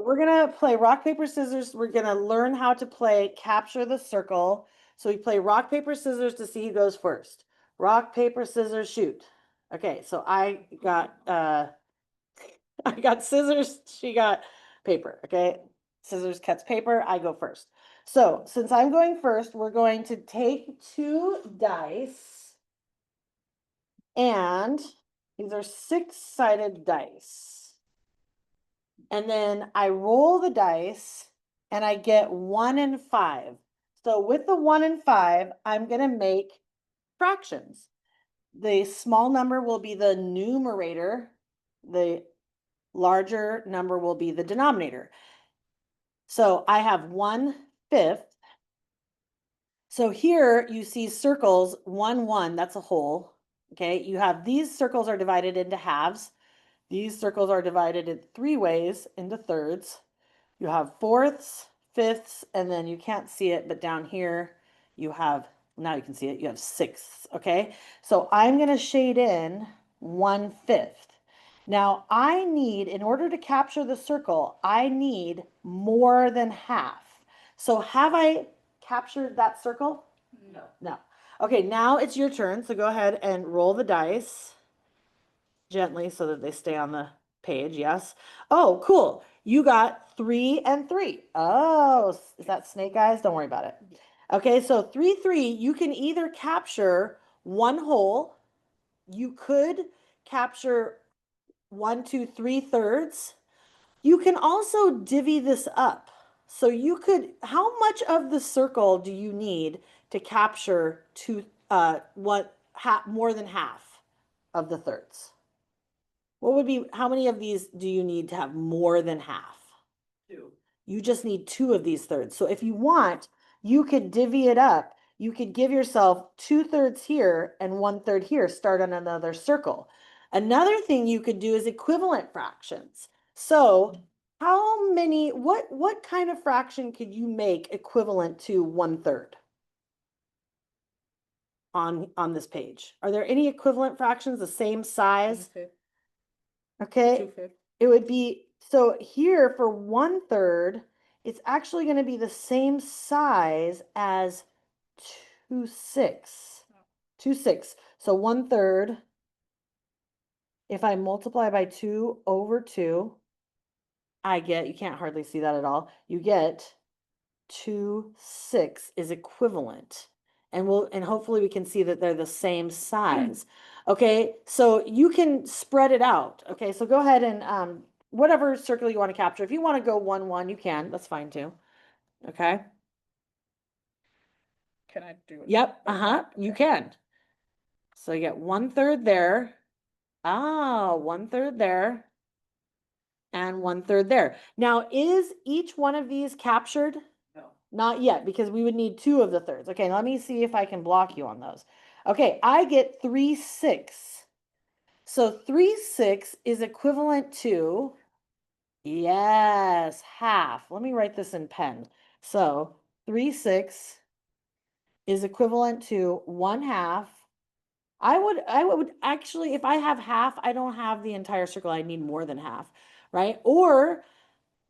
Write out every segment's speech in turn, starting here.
we're gonna play rock, paper, scissors. We're gonna learn how to play capture the circle. So we play rock, paper, scissors to see who goes first. Rock, paper, scissors, shoot. Okay, so I got I got scissors, she got paper. Okay. Scissors cuts paper, I go first. So since I'm going first, we're going to take 2 dice, and these are 6-sided dice. And then I roll the dice and I get 1 and 5. So with the 1 and 5, I'm going to make fractions. The small number will be the numerator. The larger number will be the denominator. So I have 1/5. So here you see circles 1, 1, that's a whole. Okay, you have these circles are divided into halves. These circles are divided in 3 ways into thirds. You have fourths, fifths, and then you can't see it, but down here you have, now you can see it, you have sixths, okay? So I'm gonna shade in 1/5. Now I need, in order to capture the circle, I need more than half. So have I captured that circle? No. No. Okay, now it's your turn, so go ahead and roll the dice gently so that they stay on the page. Yes. Oh, cool. You got 3 and 3. Oh, is that snake eyes? Don't worry about it. Okay, so 3, 3, you can either capture one whole, you could capture 1, 2, 3 thirds. You can also divvy this up. So you could, how much of the circle do you need to capture more than half of the thirds? What would be, how many of these do you need to have more than half? 2. You just need 2 of these thirds. So if you want, you could divvy it up. You could give yourself 2 thirds here and 1/3 here, start on another circle. Another thing you could do is equivalent fractions. So how many, what kind of fraction could you make equivalent to 1/3 on this page? Are there any equivalent fractions the same size? 1/5. Okay. 2/5. It would be, so here for 1/3, it's actually going to be the same size as 2/6. 2/6. So 1/3, if I multiply by 2 over 2, I get, you can't hardly see that at all, you get 2/6 is equivalent. And hopefully we can see that they're the same size. Okay, so you can spread it out. Okay, so go ahead and whatever circle you want to capture. If you want to go 1, 1, you can. That's fine too. Okay. Can I do it? Yep. Uh-huh. You can. So you get 1/3 there. Ah, 1/3 there. And 1/3 there. Now, is each one of these captured? No. Not yet, because we would need 2 of the thirds. Okay, let me see if I can block you on those. Okay, I get 3/6. So 3/6 is equivalent to, yes, half. Let me write this in pen. So 3/6 is equivalent to 1/2. I would actually, if I have half, I don't have the entire circle. I need more than half, right? Or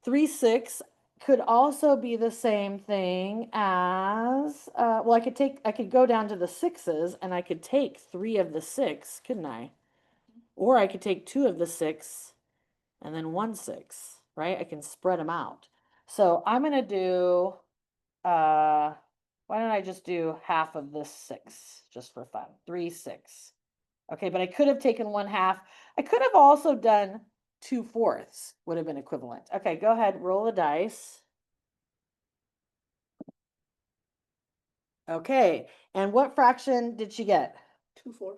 3/6 could also be the same thing as, well, I could go down to the sixes and I could take 3 of the 6, couldn't I? Or I could take 2 of the 6 and then 1/6, right? I can spread them out. So I'm going to do, why don't I just do half of this 6 just for fun? 3/6. Okay, but I could have taken 1/2. I could have also done 2/4 would have been equivalent. Okay, go ahead, roll the dice. Okay, and what fraction did she get? 2/4.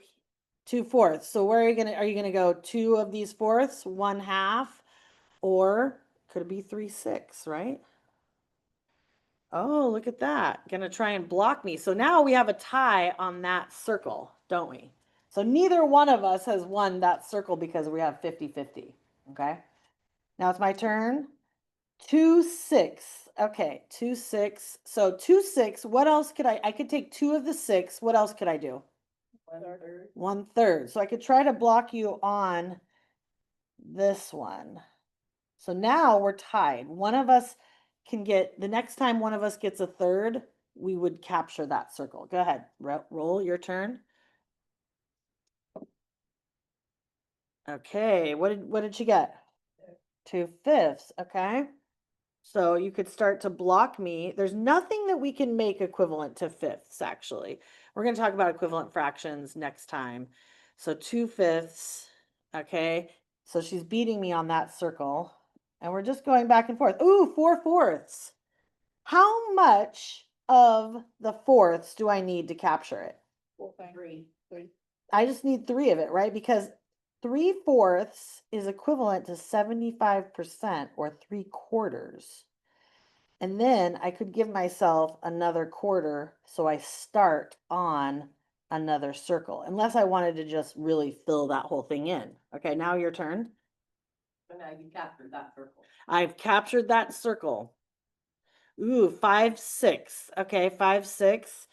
2/4. So where are you gonna go 2 of these fourths, 1/2, or could it be 3/6, right? Oh, look at that. Gonna try and block me. So now we have a tie on that circle, don't we? So neither one of us has won that circle because we have 50-50. Okay. Now it's my turn. 2/6. Okay, 2/6. So 2/6. What else could I could take 2 of the 6. What else could I do? 1/3. 1/3. So I could try to block you on this one. So now we're tied. One of us can get, the next time one of us gets a third, we would capture that circle. Go ahead, roll your turn. Okay, what did she get? 2/5, okay. So you could start to block me. There's nothing that we can make equivalent to fifths, actually. We're going to talk about equivalent fractions next time. So 2/5, okay. So she's beating me on that circle. And we're just going back and forth. Ooh, 4/4. How much of the fourths do I need to capture it? Three. I just need 3 of it, right? Because 3/4 is equivalent to 75% or 3/4. And then I could give myself another quarter so I start on another circle, unless I wanted to just really fill that whole thing in. Okay, now your turn. So now you captured that circle. I've captured that circle. Ooh, 5/6. Okay, 5/6.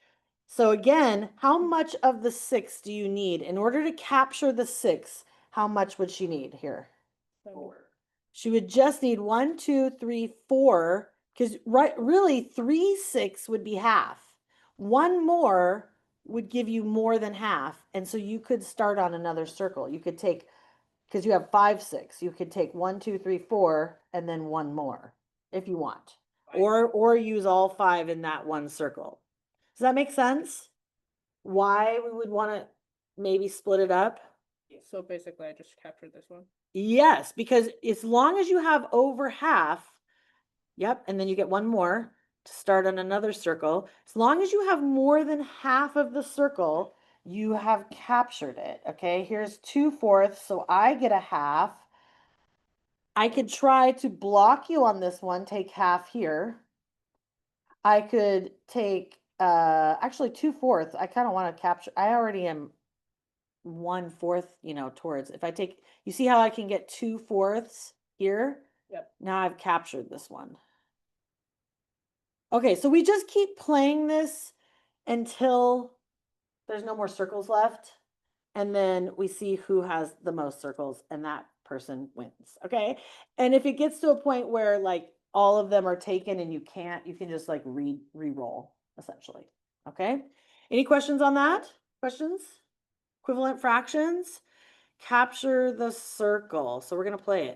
So again, how much of the 6 do you need? In order to capture the 6, how much would she need here? 4. She would just need 1, 2, 3, 4, because really 3/6 would be half. One more would give you more than half. And so you could start on another circle. You could take, because you have 5/6, you could take 1, 2, 3, 4, and then one more if you want. Or use all 5 in that one circle. Does that make sense? Why we would want to maybe split it up? So basically, I just captured this one. Yes, because as long as you have over half, yep, and then you get one more to start on another circle. As long as you have more than half of the circle, you have captured it. Okay, here's 2/4, so I get a half. I could try to block you on this one, take half here. I could take actually 2/4. I kind of want to capture. I already am 1/4, towards. If I take, you see how I can get 2/4 here? Yep. Now I've captured this one. Okay, so we just keep playing this until there's no more circles left. And then we see who has the most circles and that person wins. Okay. And if it gets to a point where like all of them are taken and you can just like re-roll essentially. Okay. Any questions on that? Questions? Equivalent fractions? Capture the circle. So we're going to play it.